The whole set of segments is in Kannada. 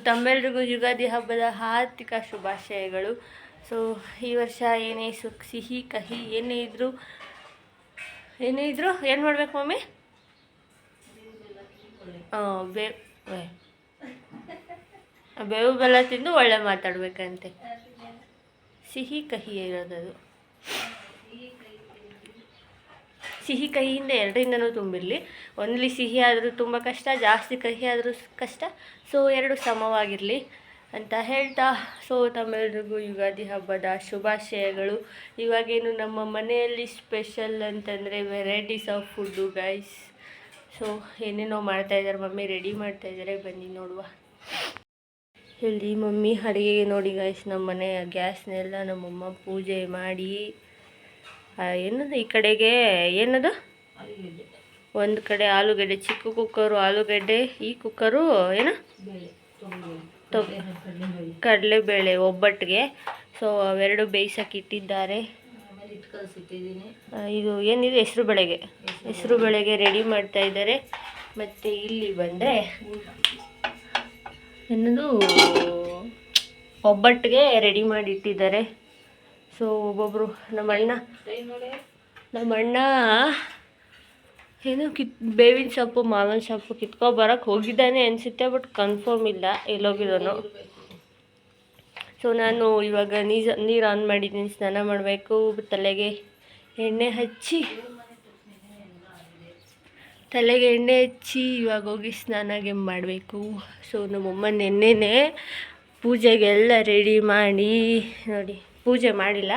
ತಮ್ಮೆಲ್ರಿಗೂ ಯುಗಾದಿ ಹಬ್ಬದ ಹಾರ್ದಿಕ ಶುಭಾಶಯಗಳು. ಸೊ ಈ ವರ್ಷ ಏನೇ ಸಿಹಿ ಕಹಿ ಏನೇ ಇದ್ದರೂ ಏನು ಮಾಡ್ಬೇಕು ಮಮ್ಮಿ? ಬೇವು ಬೆಲ್ಲ ತಿಂದು ಒಳ್ಳೆ ಮಾತಾಡ್ಬೇಕಂತೆ. ಸಿಹಿ ಕಹಿ ಇರೋದದು. ಸಿಹಿ ಕಹಿಯಿಂದ ಎರಡರಿಂದನೂ ತುಂಬಿರಲಿ. ಒಂದ್ಲಿ ಸಿಹಿ ಆದರೂ ತುಂಬ ಕಷ್ಟ, ಜಾಸ್ತಿ ಕಹಿ ಆದರೂ ಕಷ್ಟ. ಸೊ ಎರಡು ಸಮವಾಗಿರಲಿ ಅಂತ ಹೇಳ್ತಾ, ಸೊ ತಮ್ಮೆಲ್ರಿಗೂ ಯುಗಾದಿ ಹಬ್ಬದ ಶುಭಾಶಯಗಳು. ಇವಾಗೇನು ನಮ್ಮ ಮನೆಯಲ್ಲಿ ಸ್ಪೆಷಲ್ ಅಂತಂದರೆ varieties of food guys. So ಏನೇನೋ ಮಾಡ್ತಾಯಿದ್ದಾರೆ ಮಮ್ಮಿ, ರೆಡಿ ಮಾಡ್ತಾಯಿದ್ದಾರೆ, ಬನ್ನಿ ನೋಡುವ. ಇಲ್ಲಿ ಮಮ್ಮಿ ಅಡುಗೆಗೆ ನೋಡಿ ಗೈಸ್, ನಮ್ಮ ಮನೆಯ ಗ್ಯಾಸ್ನೆಲ್ಲ ನಮ್ಮಮ್ಮ ಪೂಜೆ ಮಾಡಿ ಏನದು ಈ ಕಡೆಗೆ ಏನದು ಒಂದು ಕಡೆ ಆಲೂಗಡ್ಡೆ, ಚಿಕ್ಕ ಕುಕ್ಕರು ಆಲೂಗಡ್ಡೆ, ಈ ಕುಕ್ಕರು ಏನು ಕಡಲೆಬೇಳೆ ಒಬ್ಬಟ್ಟಿಗೆ. ಸೊ ಅವೆರಡು ಬೇಯಿಸೋಕೆ ಇಟ್ಟಿದ್ದಾರೆ. ಇದು ಏನಿದೆ ಹೆಸರು ಬೇಳೆಗೆ ರೆಡಿ ಮಾಡ್ತಾ ಇದ್ದಾರೆ. ಮತ್ತು ಇಲ್ಲಿ ಬಂದರೆ ಏನದು ಒಬ್ಬಟ್ಟಿಗೆ ರೆಡಿ ಮಾಡಿ ಇಟ್ಟಿದ್ದಾರೆ. ಸೊ ಒಬ್ಬೊಬ್ಬರು ನಮ್ಮ ಅಣ್ಣ ಏನು ಬೇವಿನ ಸೊಪ್ಪು ಮಾವಿನ ಸೊಪ್ಪು ಕಿತ್ಕೊಬರಕ್ಕೆ ಹೋಗಿದ್ದಾನೆ ಅನಿಸುತ್ತೆ, ಬಟ್ ಕನ್ಫರ್ಮ್ ಇಲ್ಲ ಎಲ್ಲೋಗಿದ್ದಾನೋ. ಸೊ ನಾನು ಇವಾಗ ನೀರು ಆನ್ ಮಾಡಿದ್ದೀನಿ, ಸ್ನಾನ ಮಾಡಬೇಕು. ತಲೆಗೆ ಎಣ್ಣೆ ಹಚ್ಚಿ ಇವಾಗ ಹೋಗಿ ಸ್ನಾನಗೆ ಮಾಡಬೇಕು. ಸೊ ನಮ್ಮಮ್ಮ ನೆನ್ನೆನೇ ಪೂಜೆಗೆಲ್ಲ ರೆಡಿ ಮಾಡಿ ನೋಡಿ, ಪೂಜೆ ಮಾಡಿಲ್ಲ,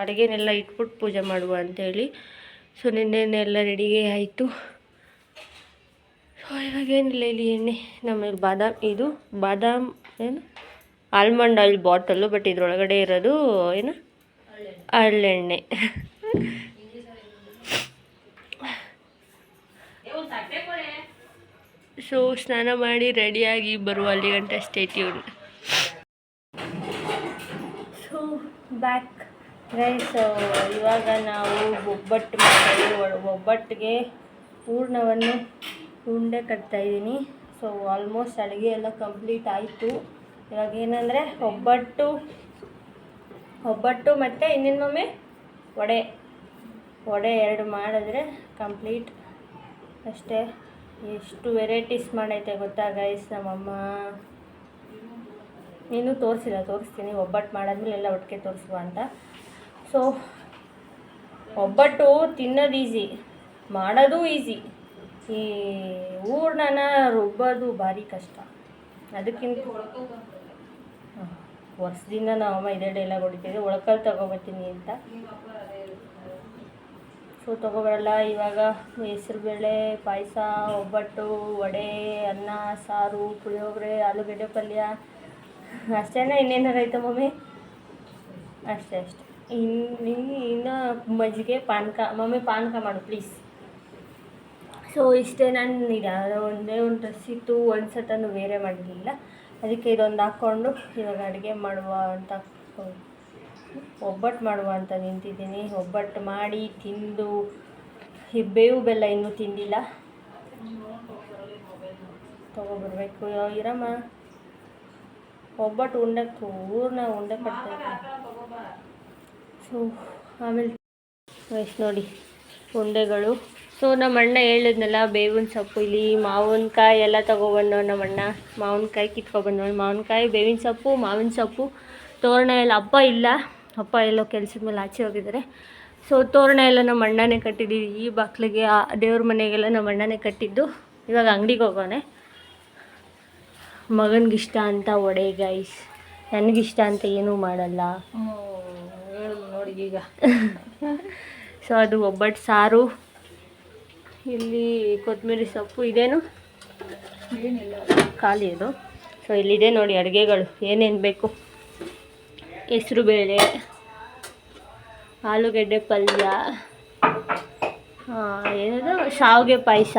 ಅಡುಗೆನೆಲ್ಲ ಇಟ್ಬಿಟ್ಟು ಪೂಜೆ ಮಾಡುವ ಅಂಥೇಳಿ. ಸೊ ನೆನ್ನೆಲ್ಲ ರೆಡಿಗೆ ಆಯಿತು. ಸೊ ಇವಾಗೇನಿಲ್ಲ, ಇಲ್ಲಿ ಎಣ್ಣೆ ನಮಗೆ ಬಾದಾಮ್ ಏನು ಆಲ್ಮಂಡ್ ಆಯಿಲ್ ಬಾಟಲು, ಬಟ್ ಇದ್ರೊಳಗಡೆ ಇರೋದು ಏನು ಹರಳೆಣ್ಣೆ. ಸೊ ಸ್ನಾನ ಮಾಡಿ ರೆಡಿಯಾಗಿ ಬರುವ ಅಲ್ಲಿ ಗಂಟ stay tune. So back guys, ಇವಾಗ ನಾವು ಒಬ್ಬಟ್ಟಿಗೆ ಹೂರ್ಣವನ್ನು ಉಂಡೆ ಕಟ್ತಾಯಿದ್ದೀನಿ. ಸೊ ಆಲ್ಮೋಸ್ಟ್ ಅಡುಗೆ ಎಲ್ಲ ಕಂಪ್ಲೀಟ್ ಆಯಿತು. ಇವಾಗ ಏನಂದರೆ ಒಬ್ಬಟ್ಟು ಮತ್ತು ಇನ್ನೇನು ಮಮ್ಮಿ ವಡೆ ಎರಡು ಮಾಡಿದ್ರೆ ಕಂಪ್ಲೀಟ್ ಅಷ್ಟೇ. ಎಷ್ಟು ವೆರೈಟೀಸ್ ಮಾಡೈತೆ ಗೊತ್ತಾ ಗೈಸ್ ನಮ್ಮಮ್ಮ. ನೀನು ತೋರಿಸ್ತೀನಿ ಒಬ್ಬಟ್ಟು ಮಾಡಾದ್ಮೇಲೆ ಎಲ್ಲ ಒಟ್ಟಿಗೆ ತೋರಿಸುವ ಅಂತ. ಸೊ ಒಬ್ಬಟ್ಟು ತಿನ್ನೋದು ಈಸಿ, ಮಾಡೋದು ಈಸಿ, ಈ ಹೂರ್ಣನ ರುಬ್ಬೋದು ಭಾರಿ ಕಷ್ಟ. ಅದಕ್ಕಿಂತ ವರ್ಷದಿಂದ ನಾವಮ್ಮ ಇದೇ ಡೈಲಾಗ್ ಹೊಡಿತಿದ್ದೆ, ಒಳಕಲ್ಲಿ ತೊಗೊಬರ್ತೀನಿ ಅಂತ. ಸೊ ತೊಗೊಬರಲ್ಲ. ಇವಾಗ ಹೆಸರುಬೇಳೆ ಪಾಯಸ, ಒಬ್ಬಟ್ಟು, ವಡೆ, ಅನ್ನ, ಸಾರು, ಪುಳಿಯೋಗರೆ, ಆಲೂಗಡ್ಡೆ ಪಲ್ಯ ಅಷ್ಟೇ. ಇನ್ನೇನಾರು ಐತೆ ಮಮ್ಮಿ? ಅಷ್ಟೇ. ಇನ್ನು ಮಜ್ಜಿಗೆ, ಪಾನಕ. ಮಮ್ಮಿ ಪಾನಕ ಮಾಡು ಪ್ಲೀಸ್. ಸೊ ಇಷ್ಟೇ. ನಾನು ಯಾವುದೋ ಒಂದು ಡ್ರೆಸ್ ಇತ್ತು, ಒಂದು ಸತನೂ ಬೇರೆ ಮಾಡಿರಲಿಲ್ಲ, ಅದಕ್ಕೆ ಇದೊಂದು ಹಾಕ್ಕೊಂಡು ಇವಾಗ ಅಡುಗೆ ಒಬ್ಬಟ್ಟು ಮಾಡುವ ಅಂತ ನಿಂತಿದ್ದೀನಿ. ಒಬ್ಬಟ್ಟು ಮಾಡಿ ತಿಂದು, ಈ ಬೇವು ಬೆಲ್ಲ ಇನ್ನೂ ತಿಂದಿಲ್ಲ, ತೊಗೊಬರ್ಬೇಕು. ಇರಮ್ಮ ಒಬ್ಬಟ್ಟು ಹೂರ್ಣ ಉಂಡೆ ಕಟ್ತಾಯಿದ್ದೀನಿ. ಸೊ ಆಮೇಲೆ ಎಷ್ಟು ನೋಡಿ ಉಂಡೆಗಳು. ಸೊ ನಮ್ಮ ಅಣ್ಣ ಹೇಳಿದ್ನಲ್ಲ, ಬೇವಿನ ಸೊಪ್ಪು, ಇಲ್ಲಿ ಮಾವಿನಕಾಯಿ ಎಲ್ಲ ತೊಗೊಬಂದು ನಮ್ಮ ಅಣ್ಣ ಮಾವಿನಕಾಯಿ ಕಿತ್ಕೊಬಂದು, ಮಾವಿನಕಾಯಿ, ಬೇವಿನ ಸೊಪ್ಪು, ಮಾವಿನ ಸೊಪ್ಪು, ತೋರಣ ಎಲ್ಲ. ಅಪ್ಪ ಎಲ್ಲೋ ಕೆಲಸದ ಮೇಲೆ ಆಚೆ ಹೋಗಿದ್ದಾರೆ. ಸೊ ತೋರಣ ಎಲ್ಲ ನಮ್ಮ ಅಣ್ಣನೇ ಕಟ್ಟಿದ್ದೀವಿ. ಈ ಬಾಗಿಲಿಗೆ, ದೇವ್ರ ಮನೆಗೆಲ್ಲ ನಮ್ಮ ಅಣ್ಣನೇ ಕಟ್ಟಿದ್ದು. ಇವಾಗ ಅಂಗಡಿಗೆ ಹೋಗೋನೆ. ಮಗನಿಗಿಷ್ಟ ಅಂತ ವಡೆ ಗೈಸ್, ನನಗಿಷ್ಟ ಅಂತ ಏನೂ ಮಾಡಲ್ಲ ನೋಡಿ ಈಗ. ಸೊ ಅದು ಒಬ್ಬಟ್ಟು ಸಾರು, ಇಲ್ಲಿ ಕೊತ್ತಂಬರಿ ಸೊಪ್ಪು, ಇದೇನು ಖಾಲಿ ಅದು. ಸೊ ಇಲ್ಲಿದೆ ನೋಡಿ ಅಡುಗೆಗಳು ಏನೇನು ಬೇಕು. ಹೆಸರುಬೇಳೆ, ಆಲೂಗಡ್ಡೆ ಪಲ್ಯ, ಏನದು ಶಾವಿಗೆ ಪಾಯಸ,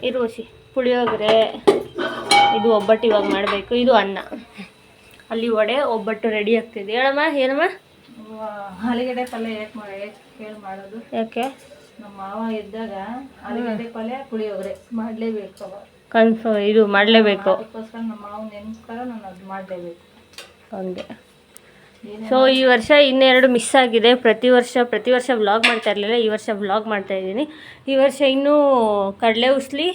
ಇರುವಸಿ, ಪುಳಿಯೋಗರೆ, ಇದು ಒಬ್ಬಟ್ಟು ಇವಾಗ ಮಾಡಬೇಕು, ಇದು ಅನ್ನ. ಅಲ್ಲಿ ವಡೆ, ಒಬ್ಬಟ್ಟು ರೆಡಿ ಆಗ್ತಿದೆ. ಹೇಳಮ್ಮ ಏನಮ್ಮ? ಆಲೂಗಡ್ಡೆ ಪಲ್ಯ ಹೇಳಿ ಮಾಡೋದು. ಯಾಕೆ? ನಮ್ಮ ಮಾವ ಇದ್ದಾಗ ಆಲೂಗಡ್ಡೆ ಪಲ್ಯ ಪುಳಿಯೋಗರೆ ಮಾಡಲೇಬೇಕು. ಇದು ಮಾಡಲೇಬೇಕು. ಅದಕ್ಕೋಸ್ಕರ ನಮ್ಮ ಮಾವು ನೆನ್ಸ್ಕರ ನಾನು ಅದು ಮಾಡಲೇಬೇಕು. ಹಂಗೆ. ಸೊ ಈ ವರ್ಷ ಇನ್ನೆರಡು ಮಿಸ್ ಆಗಿದೆ. ಪ್ರತಿ ವರ್ಷ ವ್ಲಾಗ್ ಮಾಡ್ತಾ ಇರಲಿಲ್ಲ, ಈ ವರ್ಷ ವ್ಲಾಗ್ ಮಾಡ್ತಾಯಿದ್ದೀನಿ. ಈ ವರ್ಷ ಇನ್ನೂ ಕಡಲೆ ಉಸ್ಲಿ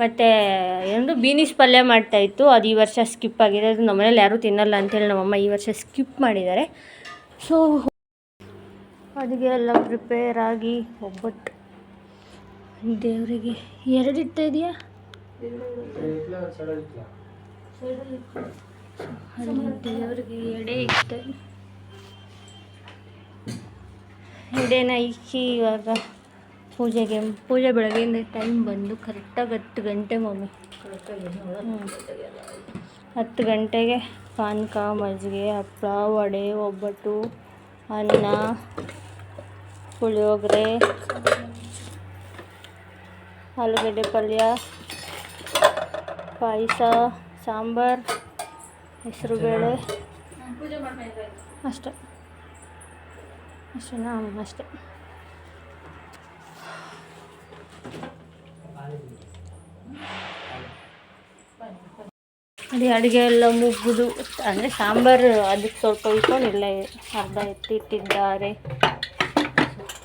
ಮತ್ತು ಏನು ಬೀನೀಸ್ ಪಲ್ಯ ಮಾಡ್ತಾಯಿತ್ತು, ಅದು ಈ ವರ್ಷ ಸ್ಕಿಪ್ ಆಗಿದೆ. ಅದು ನಮ್ಮನೇಲಿ ಯಾರೂ ತಿನ್ನಲ್ಲ ಅಂತೇಳಿ ನಮ್ಮಮ್ಮ ಈ ವರ್ಷ ಸ್ಕಿಪ್ ಮಾಡಿದ್ದಾರೆ. ಸೊ ಅಡುಗೆ ಎಲ್ಲ ಪ್ರಿಪೇರ್ ಆಗಿ ಒಬ್ಬಟ್ಟು ದೇವರಿಗೆ ಎರಡಿಡ್ತಾ ಇದೆಯಾ, ದೇವರಿಗೆ ಎಡೆನ ಇಕ್ಕಿ ಇವಾಗ ಪೂಜೆ ಬೆಳಗ್ಗೆಯಿಂದ ಟೈಮ್ ಬಂದು ಕರೆಕ್ಟಾಗಿ 10 ಗಂಟೆ ಮಮ್ಮಿ. 10 ಗಂಟೆಗೆ ಪಾನಕ, ಮಜ್ಜಿಗೆ, ಹಪ್ಪಳ, ವಡೆ, ಒಬ್ಬಟ್ಟು, ಅನ್ನ, ಪುಳಿಯೋಗರೆ, ಆಲೂಗಡ್ಡೆ ಪಲ್ಯ, ಪಾಯಸ, ಸಾಂಬಾರು, ಹೆಸರುಬೇಳೆ, ಅಷ್ಟೇ. ಅದೇ ಅಡುಗೆ ಎಲ್ಲ ಮುಗಿದು ಅಂದರೆ ಸಾಂಬಾರು ಅದಕ್ಕೆ ಸ್ವಲ್ಪ ಇಟ್ಕೊಂಡು ಇಲ್ಲ ಅರ್ಧ ಎತ್ತಿಟ್ಟಿದ್ದಾರೆ.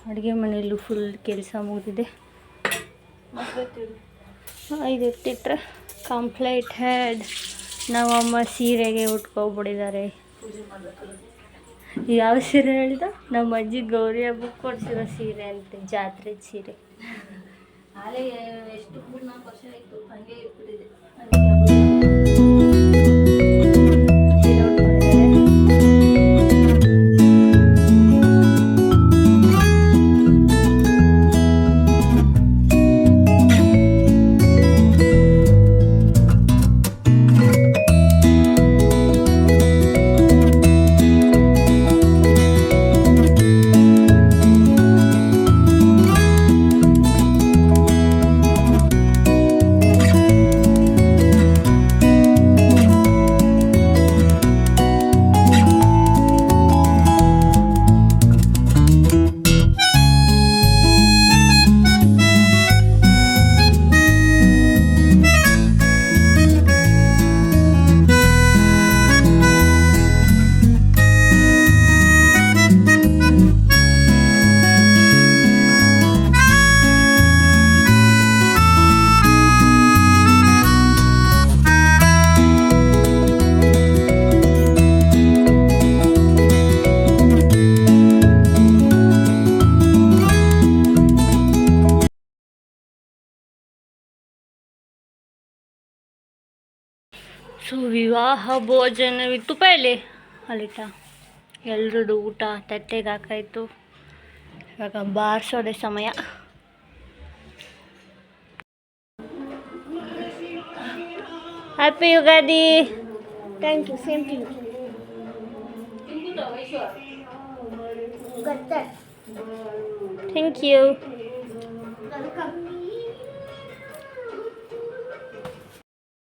ಅಡುಗೆ ಮನೆಯಲ್ಲೂ ಫುಲ್ ಕೆಲಸ ಮುಗಿದಿದೆ. ಇದು ಎತ್ತಿಟ್ರೆ ಕಂಪ್ಲೀಟ್ ಹೆಡ್. ನಮ್ಮಮ್ಮ ಸೀರೆಗೆ ಉಟ್ಕೊಬಿಟ್ಟಿದ್ದಾರೆ. ಯಾವ ಸೀರೆ ಹೇಳಿದ? ನಮ್ಮ ಅಜ್ಜಿ ಗೌರಿ ಹಬ್ಬಕ್ಕೆ ಕೊಡ್ಸಿರೋ ಸೀರೆ ಅಂತೆ, ಜಾತ್ರೆ ಸೀರೆ. ಎಷ್ಟು 3-4 ವರ್ಷ ಆಯಿತು, ಹಂಗೆ ಇಟ್ಬಿಟ್ಟಿದೆ. ಸೊ ವಿವಾಹ ಭೋಜನವಿತ್ತು. ಪೈಲೆ ಅಲ್ಲಿಟ್ಟ ಎಲ್ರದ್ದು ಊಟ ತಟ್ಟೆಗೆ ಹಾಕಾಯಿತು. ಇವಾಗ ಬಾರಿಸೋದೆ ಸಮಯ. Happy Ugadi. Thank you. Same to you. Thank you.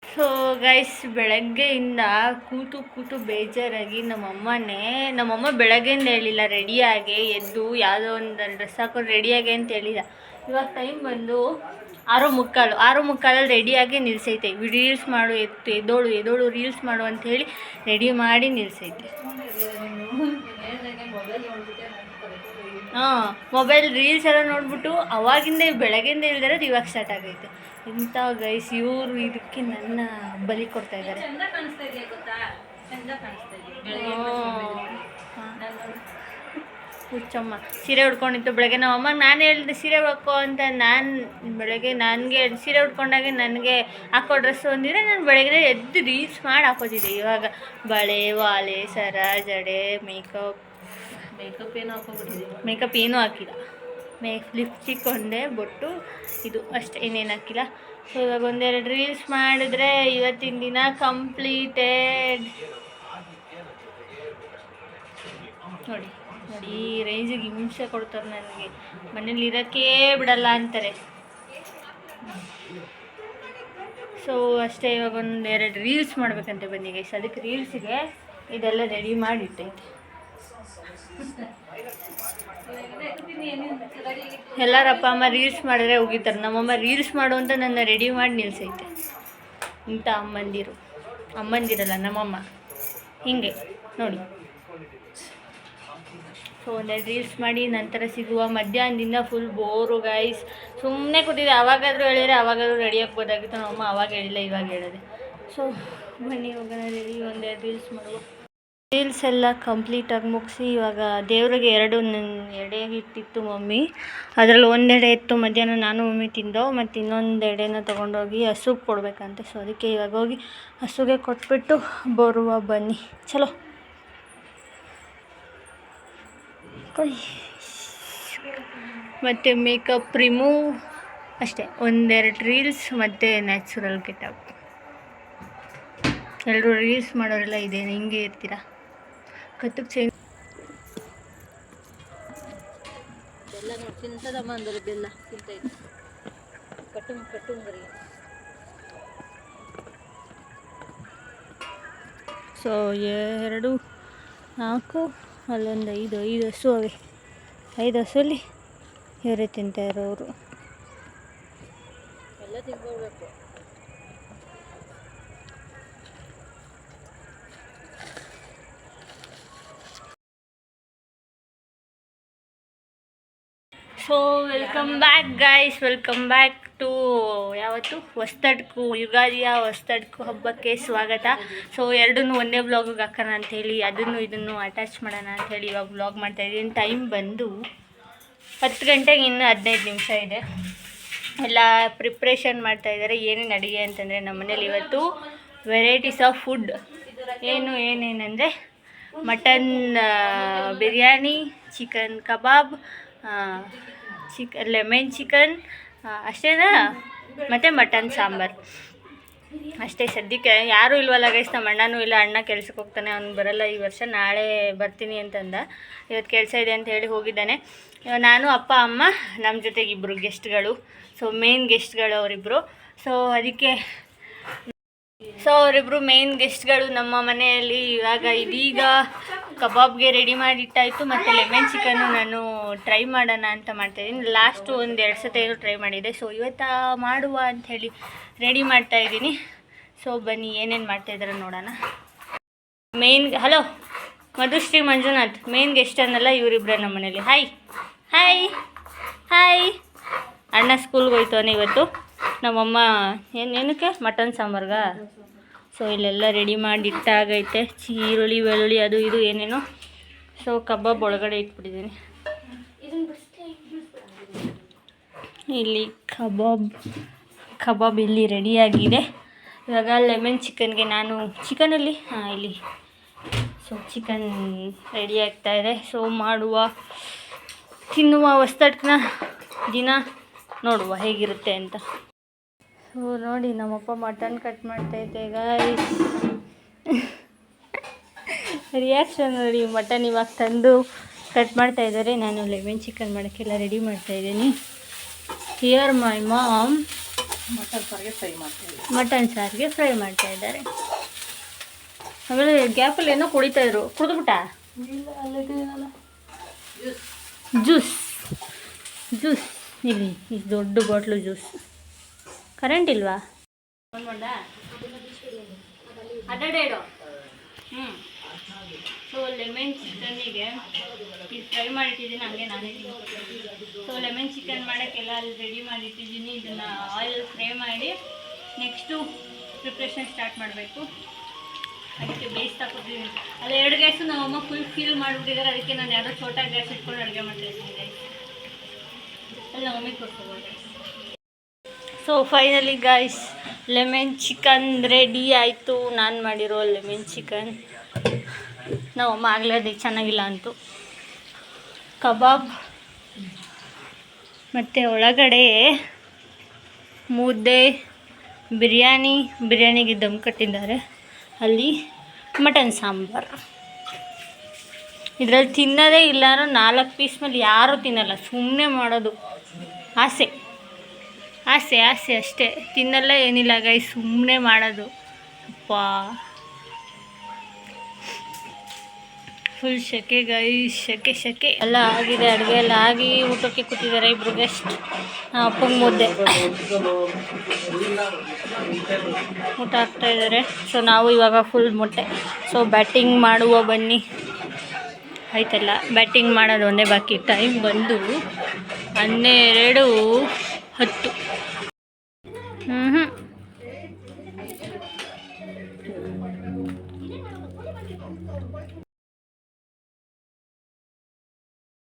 So guys, ಬೆಳಗ್ಗೆಯಿಂದ ಕೂತು ಬೇಜಾರಾಗಿ ನಮ್ಮಮ್ಮ ಬೆಳಗ್ಗೆಯಿಂದ ಹೇಳಿಲ್ಲ, ರೆಡಿಯಾಗಿ ಎದ್ದು ಯಾವುದೋ ಒಂದು ಡ್ರೆಸ್ ಹಾಕೊಂಡು ರೆಡಿಯಾಗಿ ಅಂತ ಹೇಳಿಲ್ಲ. ಇವಾಗ ಟೈಮ್ ಬಂದು 6:45 ರೆಡಿಯಾಗಿ ನಿಲ್ಸೈತೆ. ರೀಲ್ಸ್ ಮಾಡು, ಎದ್ದೋಳು ರೀಲ್ಸ್ ಮಾಡು ಅಂಥೇಳಿ ರೆಡಿ ಮಾಡಿ ನಿಲ್ಸೈತೆ. ಮೊಬೈಲ್ ರೀಲ್ಸ್ ಎಲ್ಲ ನೋಡ್ಬಿಟ್ಟು ಅವಾಗಿಂದ ಬೆಳಗ್ಗೆಯಿಂದ ಹೇಳಿದಾರೆ, ಇವಾಗ ಸ್ಟಾರ್ಟ್ ಆಗೈತೆ. ಇಂಥ ಗೈಸ್ ಇವರು ಇದಕ್ಕೆ ನನ್ನ ಬಲಿ ಕೊಡ್ತಾ ಇದ್ದಾರೆ. ಹುಚ್ಚಮ್ಮ ಸೀರೆ ಉಟ್ಕೊಂಡಿತ್ತು ಬೆಳಗ್ಗೆ. ನಮ್ಮಮ್ಮ ನಾನು ಹೇಳಿದೆ ಸೀರೆ ಹಾಕೋ ಅಂತ. ನಾನು ಬೆಳಗ್ಗೆ ನನಗೆ ಸೀರೆ ಉಟ್ಕೊಂಡಾಗೆ ನನಗೆ ಹಾಕೋ ಡ್ರೆಸ್ ಹೊಂದಿದ್ರೆ ನಾನು ಬೆಳಗ್ಗೆ ಎದ್ದು ರೀಲ್ಸ್ ಮಾಡಿ ಹಾಕೋತಿದ್ದೆ. ಇವಾಗ ಬಳೆ, ವಾಲೆ, ಸರ, ಜಡೆ, ಮೇಕಪ್ ಏನೂ ಹಾಕಿಲ್ಲ. ಲಿಪ್ಸ್ಟಿಕ್ ಒಂದೇ, ಬೊಟ್ಟು, ಇದು ಅಷ್ಟೇ, ಇನ್ನೇನು ಹಾಕಿಲ್ಲ. ಸೊ ಇವಾಗ ಒಂದೆರಡು ರೀಲ್ಸ್ ಮಾಡಿದ್ರೆ ಇವತ್ತಿನ ದಿನ ಕಂಪ್ಲೀಟೆಡ್. ನೋಡಿ ಈ ರೇಂಜಿಗೆ ಹಿಂಸೆ ಕೊಡ್ತಾರೆ ನನಗೆ. ಮನೇಲಿ ಇರೋಕ್ಕೇ ಬಿಡಲ್ಲ ಅಂತಾರೆ. ಸೊ ಅಷ್ಟೇ. ಇವಾಗ ಒಂದೆರಡು ರೀಲ್ಸ್ ಮಾಡ್ಬೇಕಂತೆ ಬನ್ನಿ ಗೈಸ್. ಅದಕ್ಕೆ ರೀಲ್ಸಿಗೆ ಇದೆಲ್ಲ ರೆಡಿ ಮಾಡಿಟ್ಟೈತೆ. ಎಲ್ಲರ ಅಪ್ಪ ಅಮ್ಮ ರೀಲ್ಸ್ ಮಾಡಿದ್ರೆ ಹೋಗಿರ್ತಾರೆ. ನಮ್ಮಮ್ಮ ರೀಲ್ಸ್ ಮಾಡು ಅಂತ ನನ್ನ ರೆಡಿ ಮಾಡಿ ನಿಲ್ಸೈತೆ. ಇಂಥ ಅಮ್ಮಂದಿರಲ್ಲ ನಮ್ಮಮ್ಮ ಹೀಗೆ ನೋಡಿ. ಸೊ ಒಂದೆರಡು ರೀಲ್ಸ್ ಮಾಡಿ ನಂತರ ಸಿಗುವ. ಮಧ್ಯಾಹ್ನದಿಂದ ಫುಲ್ ಬೋರು ಗೈಸ್. ಸುಮ್ಮನೆ ಕೂತಿದ್ದೆ. ಅವಾಗಾದರೂ ಹೇಳಿದ್ರೆ ಅವಾಗಾದರೂ ರೆಡಿ ಆಗ್ಬೋದಾಗಿತ್ತು. ನಮ್ಮಮ್ಮ ಅವಾಗ ಹೇಳಿಲ್ಲ, ಇವಾಗ ಹೇಳಿದೆ. ಸೊ ಬನ್ನಿ ಹೋಗೋಣ ರೆಡಿ, ಒಂದೆರಡು ರೀಲ್ಸ್ ಮಾಡುವ. ರೀಲ್ಸ್ ಎಲ್ಲ ಕಂಪ್ಲೀಟಾಗಿ ಮುಗಿಸಿ ಇವಾಗ ದೇವ್ರಿಗೆ ಎಡೆ ಇಟ್ಟಿತ್ತು ಮಮ್ಮಿ. ಅದರಲ್ಲಿ ಒಂದೆಡೆ ಇತ್ತು ಮಧ್ಯಾಹ್ನ ನಾನು ಮಮ್ಮಿ ತಿಂದೋ, ಮತ್ತು ಇನ್ನೊಂದು ಎಡೆನ ತೊಗೊಂಡೋಗಿ ಹಸುಗೆ ಕೊಡಬೇಕಂತೆ. ಸೊ ಅದಕ್ಕೆ ಇವಾಗ ಹೋಗಿ ಹಸುಗೆ ಕೊಟ್ಬಿಟ್ಟು ಬರುವ ಬನ್ನಿ. ಚಲೋ ಮತ್ತು ಮೇಕಪ್ ರಿಮೂವ್ ಅಷ್ಟೇ, ಒಂದೆರಡು ರೀಲ್ಸ್ ಮತ್ತು ನ್ಯಾಚುರಲ್ ಗೆಟಪ್. ಎಲ್ಲರೂ ರೀಲ್ಸ್ ಮಾಡೋರೆಲ್ಲ ಇದೇನು ಹಿಂಗೆ ಇರ್ತೀರಾ? ಕತ್ತಕ್ಕೆ ಚೇಂಜ್ ಬೆಲ್ಲ ನೋಡಿ ತಿಂತದಮ್ಮ ಅಂದರೆ ಬೆಲ್ಲ ತಿಂತೈತೆ ಕಟ್ಟುಂಗರಿ. ಸೊ 2 4 ಅಲ್ಲೊಂದು 5 ಹಸು ಅವೆ. 5 ಹಸುವಲ್ಲಿ ಇವರೇ ತಿಂತಾ ಇರೋರು. ಎಲ್ಲ ತಿನ್ಕೊಳ್ಬೇಕು. So welcome back guys, welcome back to ಯಾವತ್ತು ಹೊಸ್ತಡ್ಕು, ಯುಗಾದಿಯ ಹೊಸ್ತಡ್ಕು ಹಬ್ಬಕ್ಕೆ ಸ್ವಾಗತ. ಸೊ ಎರಡನ್ನೂ ಒಂದೇ ಬ್ಲಾಗಿಗೆ ಹಾಕೋಣ ಅಂಥೇಳಿ ಅದನ್ನು ಇದನ್ನು ಅಟ್ಯಾಚ್ ಮಾಡೋಣ ಅಂಥೇಳಿ ಇವಾಗ ಬ್ಲಾಗ್ ಮಾಡ್ತಾಯಿದ್ದೀನಿ. ಟೈಮ್ ಬಂದು 10 ಗಂಟೆಗೆ ಇನ್ನೂ 15 ನಿಮಿಷ ಇದೆ. ಎಲ್ಲ ಪ್ರಿಪ್ರೇಷನ್ ಮಾಡ್ತಾಯಿದ್ದಾರೆ. ಏನೇನು ಅಡುಗೆ ಅಂತಂದರೆ ನಮ್ಮ ಮನೇಲಿ ಇವತ್ತು ವೆರೈಟೀಸ್ ಆಫ್ ಫುಡ್. ಏನೇನೆಂದರೆ mutton biryani, chicken kebab, lemon chicken, ಅಷ್ಟೇನಾ, ಮತ್ತು ಮಟನ್ ಸಾಂಬಾರು ಅಷ್ಟೇ. ಸದ್ಯಕ್ಕೆ ಯಾರೂ ಇಲ್ವಲ್ಲ ಗೈಸ್. ನಮ್ಮ ಅಣ್ಣನೂ ಇಲ್ಲ, ಅಣ್ಣ ಕೆಲ್ಸಕ್ಕೆ ಹೋಗ್ತಾನೆ, ಅವ್ನು ಬರಲ್ಲ ಈ ವರ್ಷ. ನಾಳೆ ಬರ್ತೀನಿ ಅಂತಂದ. ಇವತ್ತು ಕೆಲಸ ಇದೆ ಅಂತ ಹೇಳಿ ಹೋಗಿದ್ದಾನೆ. ನಾನು, ಅಪ್ಪ, ಅಮ್ಮ, ನಮ್ಮ ಜೊತೆಗೆ 2 ಗೆಸ್ಟ್ಗಳು. ಸೊ ಮೇನ್ ಗೆಸ್ಟ್ಗಳು ಅವರಿಬ್ಬರು. ಸೊ ಅವರಿಬ್ಬರು ಮೇನ್ ಗೆಸ್ಟ್ಗಳು ನಮ್ಮ ಮನೆಯಲ್ಲಿ. ಇದೀಗ ಕಬಾಬ್ಗೆ ರೆಡಿ ಮಾಡಿಟ್ಟಾಯಿತು, ಮತ್ತು ಲೆಮನ್ ಚಿಕನ್ನು ನಾನು ಟ್ರೈ ಮಾಡೋಣ ಅಂತ ಮಾಡ್ತಾಯಿದ್ದೀನಿ. ಲಾಸ್ಟು 1-2 ಸತಿ ಏನೋ ಟ್ರೈ ಮಾಡಿದೆ. ಸೊ ಇವತ್ತು ಮಾಡುವ ಅಂಥೇಳಿ ರೆಡಿ ಮಾಡ್ತಾಯಿದ್ದೀನಿ. ಸೊ ಬನ್ನಿ ಏನೇನು ಮಾಡ್ತಾಯಿದ್ದಾರೆ ನೋಡೋಣ. Hello Madhushree Manjunath, main guest ಅನ್ನಲ್ಲ ಇವರಿಬ್ಬರೇ ನಮ್ಮ ಮನೇಲಿ. ಹಾಯ್. ಅಣ್ಣ ಸ್ಕೂಲ್ಗೆ ಹೋಯ್ತವನೇ ಇವತ್ತು. ನಮ್ಮಮ್ಮ ಏನಕ್ಕೆ ಮಟನ್ ಸಾಂಬಾರ್ಗ. ಸೊ ಇಲ್ಲೆಲ್ಲ ರೆಡಿ ಮಾಡಿ ಇಟ್ಟಾಗೈತೆ. ಈರುಳ್ಳಿ ಬೆಳ್ಳುಳ್ಳಿ ಅದು ಇದು ಏನೇನೋ. ಸೊ ಕಬಾಬ್ ಒಳಗಡೆ ಇಟ್ಬಿಟ್ಟಿದ್ದೀನಿ. ಇಲ್ಲಿ ಕಬಾಬ್ ಇಲ್ಲಿ ರೆಡಿಯಾಗಿದೆ. ಇವಾಗ ಲೆಮನ್ ಚಿಕನ್ಗೆ ನಾನು ಚಿಕನಲ್ಲಿ ಇಲ್ಲಿ ಸೊ ಚಿಕನ್ ರೆಡಿ ಆಗ್ತಾಯಿದೆ. ಸೊ ತಿನ್ನುವ ಹೊಸ್ತಡ್ಕನ್ನ ದಿನ ನೋಡುವ ಹೇಗಿರುತ್ತೆ ಅಂತ. ಸೊ ನೋಡಿ ನಮ್ಮಪ್ಪ ಮಟನ್ ಕಟ್ ಮಾಡ್ತೈತೆ ಗೈಸ್. ರಿಯಾಕ್ಷನ್ ನೋಡಿ. ಮಟನ್ ಇವಾಗ ತಂದು ಕಟ್ ಮಾಡ್ತಾಯಿದ್ದಾರೆ. ನಾನು ಲೆಮನ್ ಚಿಕನ್ ಮಾಡೋಕ್ಕೆಲ್ಲ ರೆಡಿ ಮಾಡ್ತಾಯಿದ್ದೀನಿ. ಹಿಯರ್ ಮೈ ಮಾಮ್ ಮಟನ್ ಸಾರಿಗೆ ಫ್ರೈ ಮಾಡ್ತಾಯಿದ್ದಾರೆ. ಆಮೇಲೆ ಗ್ಯಾಪಲ್ಲಿ ಏನೋ ಕುಡಿತಾಯಿದ್ರು. ಕುಡಿದ್ಬಿಟ್ಟ ಜ್ಯೂಸ್ ಇಲ್ಲಿ ಇಷ್ಟು ದೊಡ್ಡ ಬಾಟ್ಲು ಜ್ಯೂಸ್. ಕರೆಂಟ್ ಇಲ್ವಾ? ಸೊ ಲೆಮನ್ ಚಿಕನ್ನಿಗೆ ಇದು ಫ್ರೈ ಮಾಡಿಟ್ಟಿದ್ದೀನಿ. ಹಂಗೆ ನಾನೇ ತಿನ್ಕೊತೀನಿ. ಸೊ ಲೆಮನ್ ಚಿಕನ್ ಮಾಡೋಕ್ಕೆಲ್ಲ ಅಲ್ಲಿ ರೆಡಿ ಮಾಡಿಟ್ಟಿದ್ದೀನಿ. ಇದನ್ನು ಆಯಿಲ್ ಫ್ರೈ ಮಾಡಿ ನೆಕ್ಸ್ಟು ಪ್ರಿಪ್ರೇಷನ್ ಸ್ಟಾರ್ಟ್ ಮಾಡಬೇಕು. ಅದಕ್ಕೆ ಬೇಯಿಸ್ತಾ ಕೊಟ್ಟಿದ್ದೀನಿ. ಅಲ್ಲಿ 2 ಗ್ಯಾಸು ನಮ್ಮಮ್ಮ ಫಿಲ್ ಮಾಡಿಬಿಟ್ಟಿದ್ದಾರೆ. ಅದಕ್ಕೆ ನಾನು ಯಾವುದೋ ಛೋಟಾ ಗ್ಯಾಸ್ ಇಟ್ಕೊಂಡು ಅಡುಗೆ ಮಾಡ್ತಾಯಿದ್ದೀನಿ. ಅಲ್ಲಿ ನಮ್ಮ ಮಮ್ಮಿಗೆ ಕೊಡ್ಕೋಬೋದು. So finally guys lemon chicken ready ಆಯಿತು. ನಾನು ಮಾಡಿರೋ ಲೆಮನ್ ಚಿಕನ್. ನಮ್ಮಮ್ಮ ಆಗಲೇ ಅದಕ್ಕೆ ಚೆನ್ನಾಗಿಲ್ಲ ಅಂತು. ಕಬಾಬ್ ಮತ್ತು ಒಳಗಡೆ ಮುದ್ದೆ, ಬಿರಿಯಾನಿಗೆ ದಮ್ ಕಟ್ಟಿದ್ದಾರೆ. ಅಲ್ಲಿ ಮಟನ್ ಸಾಂಬಾರು. ಇದರಲ್ಲಿ ತಿನ್ನೋದೇ ಇಲ್ಲಾರು 4 ಪೀಸ್ ಮೇಲೆ ಯಾರೂ ತಿನ್ನಲ್ಲ. ಸುಮ್ಮನೆ ಮಾಡೋದು ಆಸೆ ಅಷ್ಟೇ. ತಿನ್ನಲ್ಲ ಏನಿಲ್ಲ ಗೈಸ್, ಸುಮ್ಮನೆ ಮಾಡೋದು. ಅಪ್ಪ ಫುಲ್ ಸೆಕೆ ಗೈಸ್, ಸೆಕೆ ಎಲ್ಲ ಆಗಿದೆ, ಅಡುಗೆ ಎಲ್ಲ ಆಗಿ ಊಟಕ್ಕೆ ಕೂತಿದ್ದಾರೆ ಇಬ್ರು ಗೆಸ್ಟ್. ಅಪ್ಪಂಗೆ ಮುದ್ದೆ ಊಟ ಆಗ್ತಾ ಇದ್ದಾರೆ. ಸೊ ನಾವು ಇವಾಗ ಫುಲ್ ಮೊಟ್ಟೆ. ಸೊ ಬ್ಯಾಟಿಂಗ್ ಮಾಡುವ ಬನ್ನಿ. ಆಯ್ತಲ್ಲ, ಬ್ಯಾಟಿಂಗ್ ಮಾಡೋದು ಒಂದೇ ಬಾಕಿ. ಟೈಮ್ ಬಂದು 12:10.